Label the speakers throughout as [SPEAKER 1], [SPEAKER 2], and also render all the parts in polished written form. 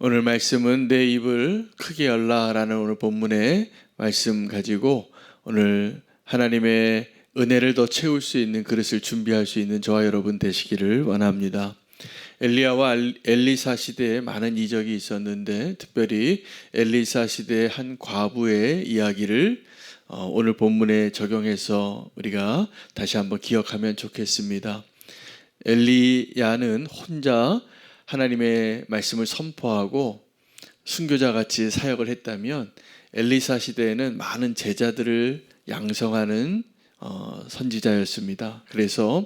[SPEAKER 1] 오늘 말씀은 내 입을 크게 열라라는 오늘 본문의 말씀 가지고 오늘 하나님의 은혜를 더 채울 수 있는 그릇을 준비할 수 있는 저와 여러분 되시기를 원합니다. 엘리야와 엘리사 시대에 많은 이적이 있었는데 특별히 엘리사 시대의 한 과부의 이야기를 오늘 본문에 적용해서 우리가 다시 한번 기억하면 좋겠습니다. 엘리야는 혼자 하나님의 말씀을 선포하고 순교자같이 사역을 했다면 엘리사 시대에는 많은 제자들을 양성하는 선지자였습니다. 그래서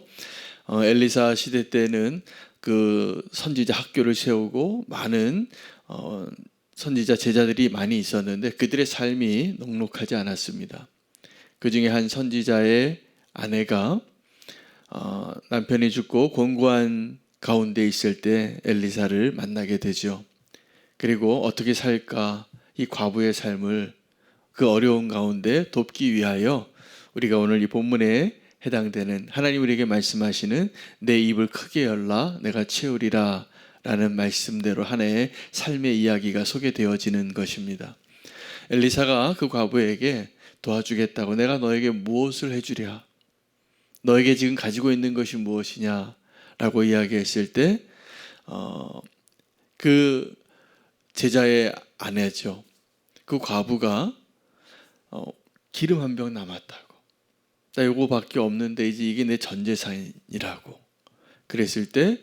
[SPEAKER 1] 엘리사 시대 때는 그 선지자 학교를 세우고 많은 선지자 제자들이 많이 있었는데 그들의 삶이 넉넉하지 않았습니다. 그 중에 한 선지자의 아내가 남편이 죽고 곤고한 가운데 있을 때 엘리사를 만나게 되죠. 그리고 어떻게 살까 이 과부의 삶을 그 어려운 가운데 돕기 위하여 우리가 오늘 이 본문에 해당되는 하나님 우리에게 말씀하시는 내 입을 크게 열라 내가 채우리라 라는 말씀대로 하나의 삶의 이야기가 소개되어지는 것입니다. 엘리사가 그 과부에게 도와주겠다고 내가 너에게 무엇을 해주랴? 너에게 지금 가지고 있는 것이 무엇이냐? 라고 이야기했을 때 그 제자의 아내죠. 그 과부가 기름 한 병 남았다고. 나 요거밖에 없는데 이제 이게 내 전 재산이라고. 그랬을 때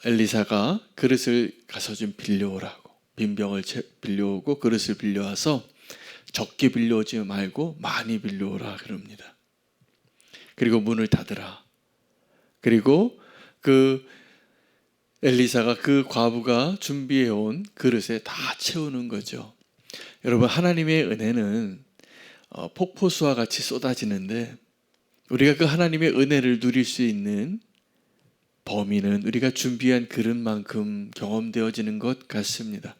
[SPEAKER 1] 엘리사가 그릇을 가서 좀 빌려오라고. 빈 병을 빌려오고 그릇을 빌려와서 적게 빌려오지 말고 많이 빌려오라 그럽니다. 그리고 문을 닫으라. 그리고 그 엘리사가 그 과부가 준비해온 그릇에 다 채우는 거죠. 여러분 하나님의 은혜는 폭포수와 같이 쏟아지는데 우리가 그 하나님의 은혜를 누릴 수 있는 범위는 우리가 준비한 그릇만큼 경험되어지는 것 같습니다.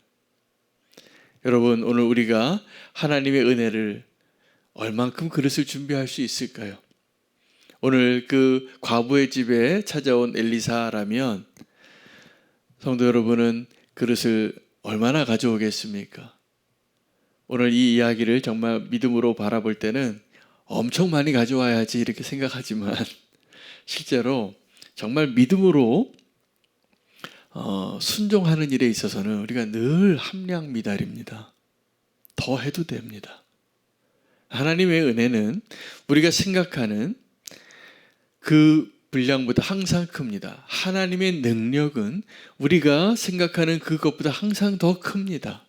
[SPEAKER 1] 여러분 오늘 우리가 하나님의 은혜를 얼만큼 그릇을 준비할 수 있을까요? 오늘 그 과부의 집에 찾아온 엘리사라면 성도 여러분은 그릇을 얼마나 가져오겠습니까? 오늘 이 이야기를 정말 믿음으로 바라볼 때는 엄청 많이 가져와야지 이렇게 생각하지만 실제로 정말 믿음으로 순종하는 일에 있어서는 우리가 늘 함량 미달입니다. 더 해도 됩니다. 하나님의 은혜는 우리가 생각하는 그 분량보다 항상 큽니다. 하나님의 능력은 우리가 생각하는 그것보다 항상 더 큽니다.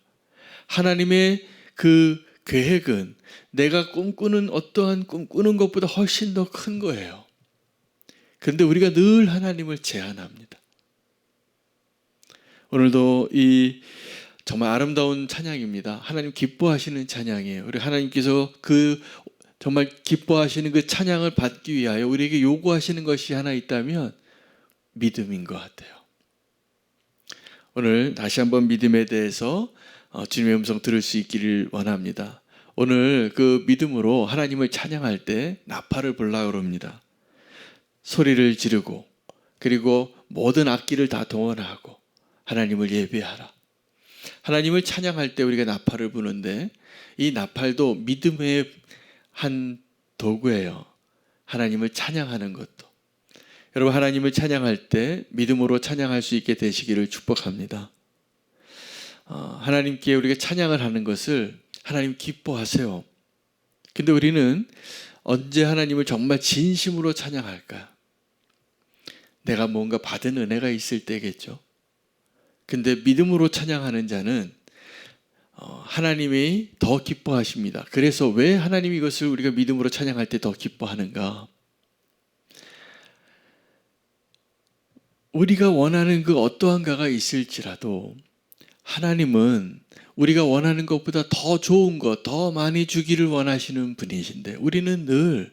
[SPEAKER 1] 하나님의 그 계획은 내가 꿈꾸는 어떠한 꿈꾸는 것보다 훨씬 더 큰 거예요. 그런데 우리가 늘 하나님을 제한합니다. 오늘도 이 정말 아름다운 찬양입니다. 하나님 기뻐하시는 찬양이에요. 우리 하나님께서 그 정말 기뻐하시는 그 찬양을 받기 위하여 우리에게 요구하시는 것이 하나 있다면 믿음인 것 같아요. 오늘 다시 한번 믿음에 대해서 주님의 음성 들을 수 있기를 원합니다. 오늘 그 믿음으로 하나님을 찬양할 때 나팔을 불라고 합니다. 소리를 지르고 그리고 모든 악기를 다 동원하고 하나님을 예배하라. 하나님을 찬양할 때 우리가 나팔을 부는데 이 나팔도 믿음의 한 도구예요. 하나님을 찬양하는 것도. 여러분 하나님을 찬양할 때 믿음으로 찬양할 수 있게 되시기를 축복합니다. 하나님께 우리가 찬양을 하는 것을 하나님 기뻐하세요. 근데 우리는 언제 하나님을 정말 진심으로 찬양할까? 내가 뭔가 받은 은혜가 있을 때겠죠. 근데 믿음으로 찬양하는 자는 하나님이 더 기뻐하십니다. 그래서 왜 하나님이 이것을 우리가 믿음으로 찬양할 때 더 기뻐하는가? 우리가 원하는 그 어떠한가가 있을지라도 하나님은 우리가 원하는 것보다 더 좋은 것, 더 많이 주기를 원하시는 분이신데 우리는 늘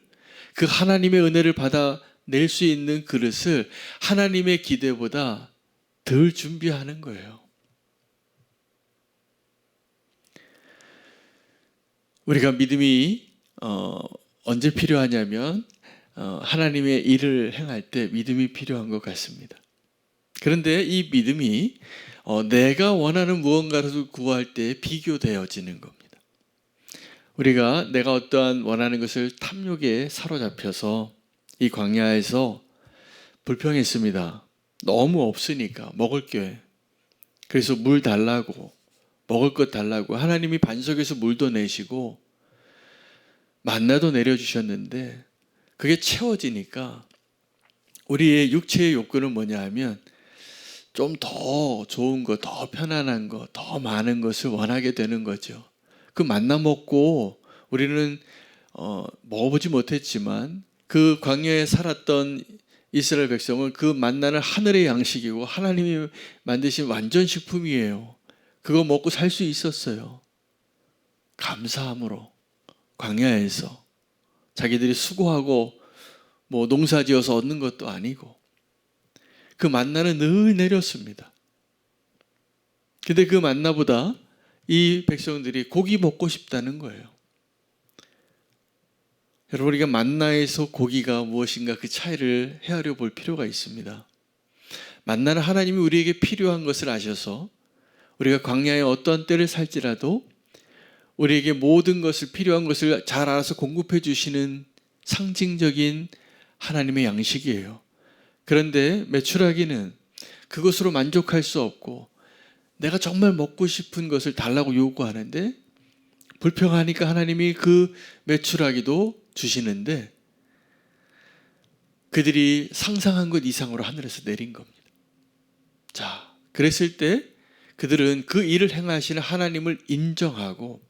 [SPEAKER 1] 그 하나님의 은혜를 받아낼 수 있는 그릇을 하나님의 기대보다 덜 준비하는 거예요. 우리가 믿음이 언제 필요하냐면 하나님의 일을 행할 때 믿음이 필요한 것 같습니다. 그런데 이 믿음이 내가 원하는 무언가를 구할 때 비교되어지는 겁니다. 우리가 내가 어떠한 원하는 것을 탐욕에 사로잡혀서 이 광야에서 불평했습니다. 너무 없으니까 먹을 게. 그래서 물 달라고, 먹을 것 달라고. 하나님이 반석에서 물도 내시고 만나도 내려주셨는데 그게 채워지니까 우리의 육체의 욕구는 뭐냐 하면 좀 더 좋은 것, 더 편안한 것, 더 많은 것을 원하게 되는 거죠. 그 만나 먹고 우리는 먹어보지 못했지만 그 광야에 살았던 이스라엘 백성은 그 만나는 하늘의 양식이고 하나님이 만드신 완전 식품이에요. 그거 먹고 살 수 있었어요. 감사함으로 광야에서 자기들이 수고하고 뭐 농사지어서 얻는 것도 아니고 그 만나는 늘 내렸습니다. 근데 그 만나보다 이 백성들이 고기 먹고 싶다는 거예요. 여러분, 우리가 만나에서 고기가 무엇인가 그 차이를 헤아려 볼 필요가 있습니다. 만나는 하나님이 우리에게 필요한 것을 아셔서 우리가 광야에 어떠한 때를 살지라도 우리에게 모든 것을 필요한 것을 잘 알아서 공급해 주시는 상징적인 하나님의 양식이에요. 그런데 메추라기는 그것으로 만족할 수 없고 내가 정말 먹고 싶은 것을 달라고 요구하는데 불평하니까 하나님이 그 메추라기도 주시는데 그들이 상상한 것 이상으로 하늘에서 내린 겁니다. 자, 그랬을 때 그들은 그 일을 행하시는 하나님을 인정하고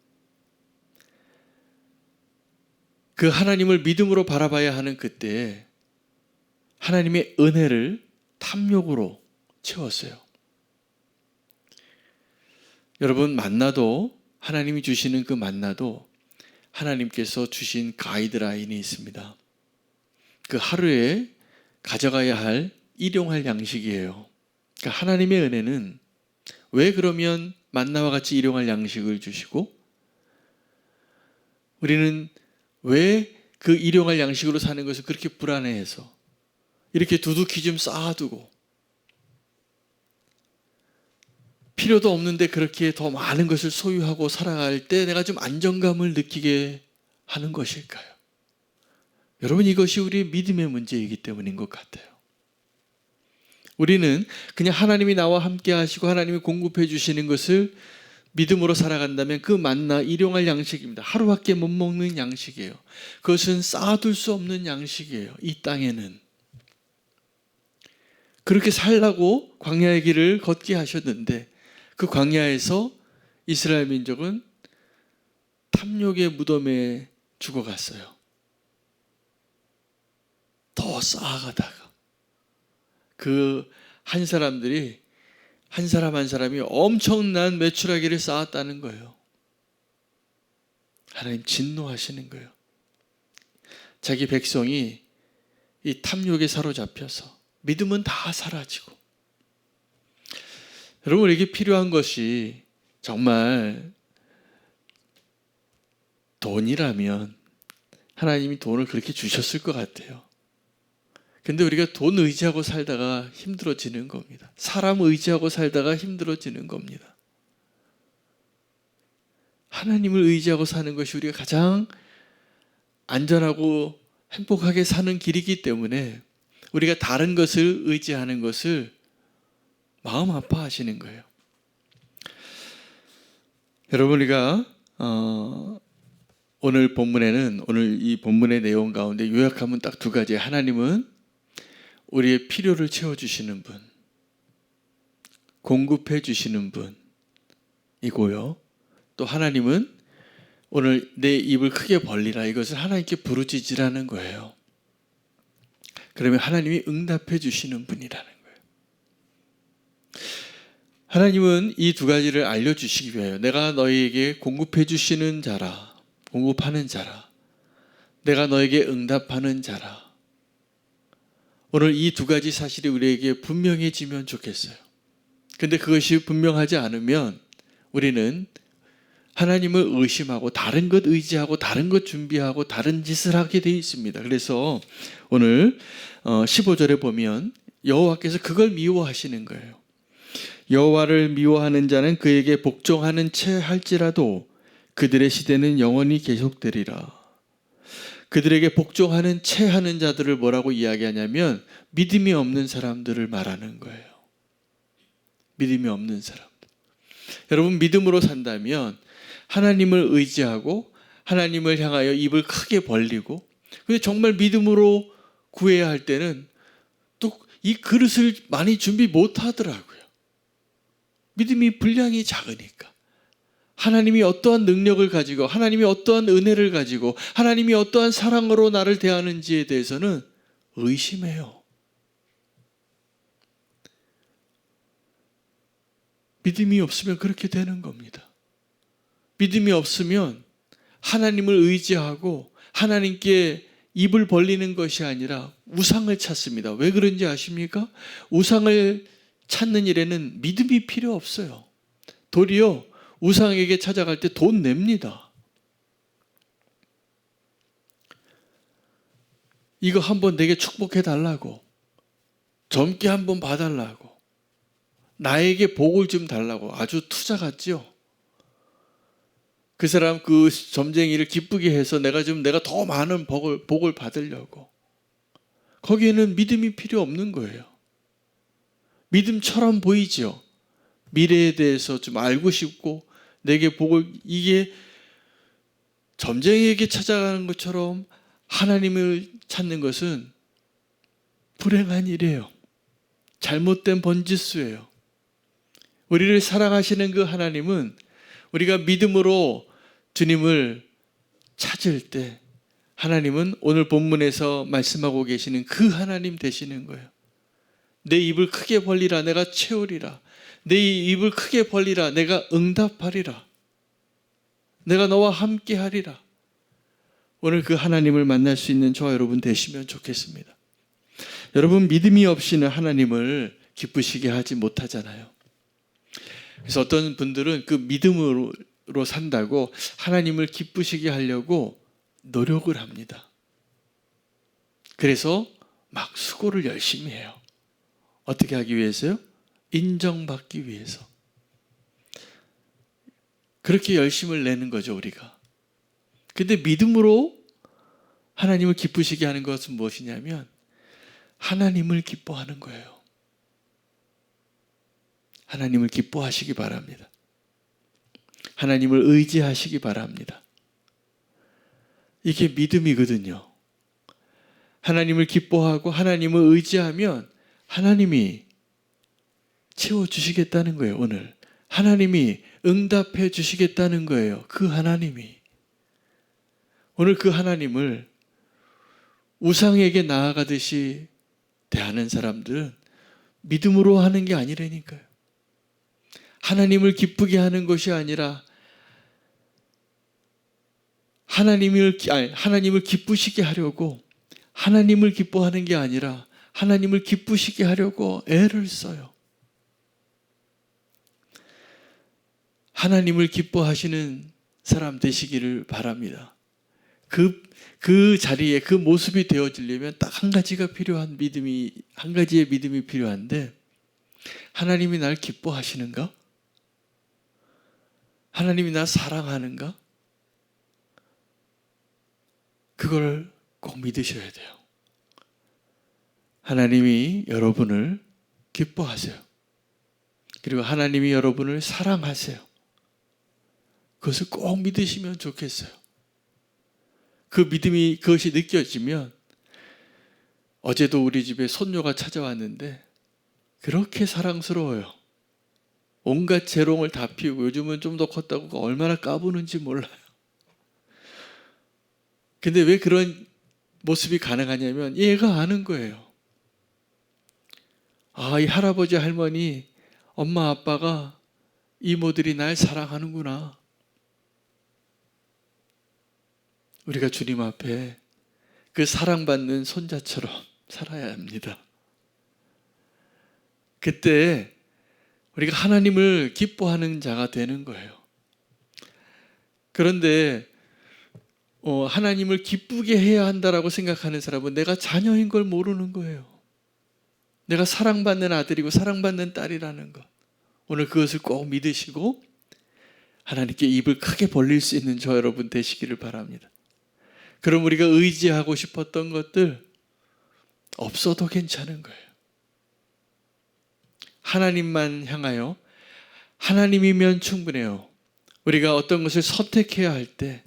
[SPEAKER 1] 그 하나님을 믿음으로 바라봐야 하는 그때 하나님의 은혜를 탐욕으로 채웠어요. 여러분, 만나도 하나님이 주시는 그 만나도 하나님께서 주신 가이드라인이 있습니다. 그 하루에 가져가야 할 일용할 양식이에요. 그러니까 하나님의 은혜는 왜 그러면 만나와 같이 일용할 양식을 주시고 우리는 왜 그 일용할 양식으로 사는 것을 그렇게 불안해해서 이렇게 두둑히 좀 쌓아두고 필요도 없는데 그렇게 더 많은 것을 소유하고 살아갈 때 내가 좀 안정감을 느끼게 하는 것일까요? 여러분, 이것이 우리의 믿음의 문제이기 때문인 것 같아요. 우리는 그냥 하나님이 나와 함께 하시고 하나님이 공급해 주시는 것을 믿음으로 살아간다면 그 만나 일용할 양식입니다. 하루밖에 못 먹는 양식이에요. 그것은 쌓아둘 수 없는 양식이에요. 이 땅에는. 그렇게 살라고 광야의 길을 걷게 하셨는데 그 광야에서 이스라엘 민족은 탐욕의 무덤에 죽어갔어요. 더 쌓아가다가 그 한 사람들이 한 사람 한 사람이 엄청난 메추라기를 쌓았다는 거예요. 하나님 진노하시는 거예요. 자기 백성이 이 탐욕에 사로잡혀서 믿음은 다 사라지고. 여러분, 우리에게 필요한 것이 정말 돈이라면 하나님이 돈을 그렇게 주셨을 것 같아요. 근데 우리가 돈 의지하고 살다가 힘들어지는 겁니다. 사람 의지하고 살다가 힘들어지는 겁니다. 하나님을 의지하고 사는 것이 우리가 가장 안전하고 행복하게 사는 길이기 때문에 우리가 다른 것을 의지하는 것을 마음 아파하시는 거예요. 여러분, 우리가 오늘 본문에는 오늘 이 본문의 내용 가운데 요약하면 딱 두 가지. 하나님은 우리의 필요를 채워주시는 분, 공급해 주시는 분이고요. 또 하나님은 오늘 내 입을 크게 벌리라, 이것을 하나님께 부르짖으라는 거예요. 그러면 하나님이 응답해 주시는 분이라는 거예요. 하나님은 이 두 가지를 알려주시기 위하여 내가 너희에게 공급해 주시는 자라, 공급하는 자라, 내가 너에게 응답하는 자라. 오늘 이 두 가지 사실이 우리에게 분명해지면 좋겠어요. 근데 그것이 분명하지 않으면 우리는 하나님을 의심하고 다른 것 의지하고 다른 것 준비하고 다른 짓을 하게 돼 있습니다. 그래서 오늘 15절에 보면 여호와께서 그걸 미워하시는 거예요. 여호와를 미워하는 자는 그에게 복종하는 채 할지라도 그들의 시대는 영원히 계속되리라. 그들에게 복종하는 채 하는 자들을 뭐라고 이야기하냐면 믿음이 없는 사람들을 말하는 거예요. 믿음이 없는 사람들. 여러분, 믿음으로 산다면 하나님을 의지하고 하나님을 향하여 입을 크게 벌리고, 근데 정말 믿음으로 구해야 할 때는 또 이 그릇을 많이 준비 못 하더라고요. 믿음이 분량이 작으니까. 하나님이 어떠한 능력을 가지고, 하나님이 어떠한 은혜를 가지고, 하나님이 어떠한 사랑으로 나를 대하는지에 대해서는 의심해요. 믿음이 없으면 그렇게 되는 겁니다. 믿음이 없으면 하나님을 의지하고 하나님께 입을 벌리는 것이 아니라 우상을 찾습니다. 왜 그런지 아십니까? 우상을 찾는 일에는 믿음이 필요 없어요. 도리어 우상에게 찾아갈 때 돈 냅니다. 이거 한번 내게 축복해 달라고, 젊게 한번 봐달라고, 나에게 복을 좀 달라고. 아주 투자 같지요? 그 사람 그 점쟁이를 기쁘게 해서 내가 더 많은 복을 받으려고. 거기에는 믿음이 필요 없는 거예요. 믿음처럼 보이죠. 미래에 대해서 좀 알고 싶고 내게 복을, 이게 점쟁이에게 찾아가는 것처럼 하나님을 찾는 것은 불행한 일이에요. 잘못된 번지수예요. 우리를 사랑하시는 그 하나님은 우리가 믿음으로 주님을 찾을 때, 하나님은 오늘 본문에서 말씀하고 계시는 그 하나님 되시는 거예요. 내 입을 크게 벌리라, 내가 채우리라. 내 입을 크게 벌리라, 내가 응답하리라. 내가 너와 함께 하리라. 오늘 그 하나님을 만날 수 있는 저와 여러분 되시면 좋겠습니다. 여러분, 믿음이 없이는 하나님을 기쁘시게 하지 못하잖아요. 그래서 어떤 분들은 그 믿음으로 산다고 하나님을 기쁘시게 하려고 노력을 합니다. 그래서 막 수고를 열심히 해요. 어떻게 하기 위해서요? 인정받기 위해서. 그렇게 열심을 내는 거죠, 우리가. 근데 믿음으로 하나님을 기쁘시게 하는 것은 무엇이냐면 하나님을 기뻐하는 거예요. 하나님을 기뻐하시기 바랍니다. 하나님을 의지하시기 바랍니다. 이게 믿음이거든요. 하나님을 기뻐하고 하나님을 의지하면 하나님이 채워주시겠다는 거예요. 오늘 하나님이 응답해 주시겠다는 거예요. 그 하나님이. 오늘 그 하나님을 우상에게 나아가듯이 대하는 사람들은 믿음으로 하는 게 아니라니까요. 하나님을 기쁘게 하는 것이 아니라 하나님을 기쁘시게 하려고, 하나님을 기뻐하는 게 아니라 하나님을 기쁘시게 하려고 애를 써요. 하나님을 기뻐하시는 사람 되시기를 바랍니다. 그 자리에 그 모습이 되어지려면 딱 한 가지가 필요한 믿음이, 한 가지의 믿음이 필요한데, 하나님이 날 기뻐하시는가? 하나님이 날 사랑하는가? 그걸 꼭 믿으셔야 돼요. 하나님이 여러분을 기뻐하세요. 그리고 하나님이 여러분을 사랑하세요. 그것을 꼭 믿으시면 좋겠어요. 그 믿음이, 그것이 느껴지면, 어제도 우리 집에 손녀가 찾아왔는데 그렇게 사랑스러워요. 온갖 재롱을 다 피우고, 요즘은 좀 더 컸다고 얼마나 까부는지 몰라요. 근데 왜 그런 모습이 가능하냐면 얘가 아는 거예요. 아, 이 할아버지 할머니, 엄마 아빠가, 이모들이 날 사랑하는구나. 우리가 주님 앞에 그 사랑받는 손자처럼 살아야 합니다. 그때 우리가 하나님을 기뻐하는 자가 되는 거예요. 그런데 하나님을 기쁘게 해야 한다라고 생각하는 사람은 내가 자녀인 걸 모르는 거예요. 내가 사랑받는 아들이고 사랑받는 딸이라는 것. 오늘 그것을 꼭 믿으시고 하나님께 입을 크게 벌릴 수 있는 저 여러분 되시기를 바랍니다. 그럼 우리가 의지하고 싶었던 것들 없어도 괜찮은 거예요. 하나님만 향하여 하나님이면 충분해요. 우리가 어떤 것을 선택해야 할 때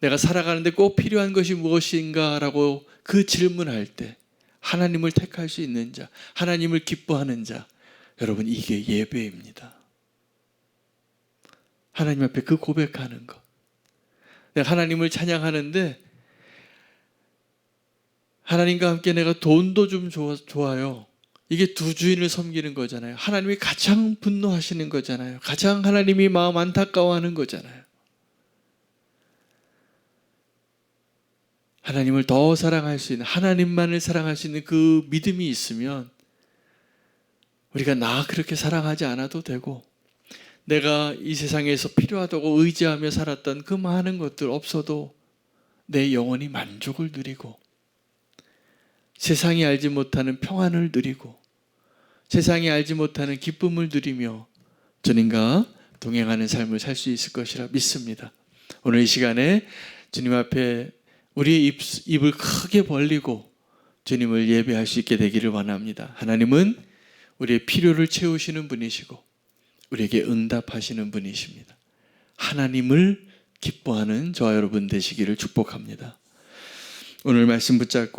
[SPEAKER 1] 내가 살아가는데 꼭 필요한 것이 무엇인가 라고 그 질문할 때 하나님을 택할 수 있는 자, 하나님을 기뻐하는 자, 여러분 이게 예배입니다. 하나님 앞에 그 고백하는 것. 내가 하나님을 찬양하는데 하나님과 함께 내가 돈도 좀 좋아요. 이게 두 주인을 섬기는 거잖아요. 하나님이 가장 분노하시는 거잖아요. 가장 하나님이 마음 안타까워하는 거잖아요. 하나님을 더 사랑할 수 있는, 하나님만을 사랑할 수 있는 그 믿음이 있으면 우리가 나 그렇게 사랑하지 않아도 되고 내가 이 세상에서 필요하다고 의지하며 살았던 그 많은 것들 없어도 내 영혼이 만족을 누리고 세상이 알지 못하는 평안을 누리고 세상이 알지 못하는 기쁨을 누리며 주님과 동행하는 삶을 살 수 있을 것이라 믿습니다. 오늘 이 시간에 주님 앞에 우리의 입을 크게 벌리고 주님을 예배할 수 있게 되기를 원합니다. 하나님은 우리의 필요를 채우시는 분이시고 우리에게 응답하시는 분이십니다. 하나님을 기뻐하는 저와 여러분 되시기를 축복합니다. 오늘 말씀 붙잡고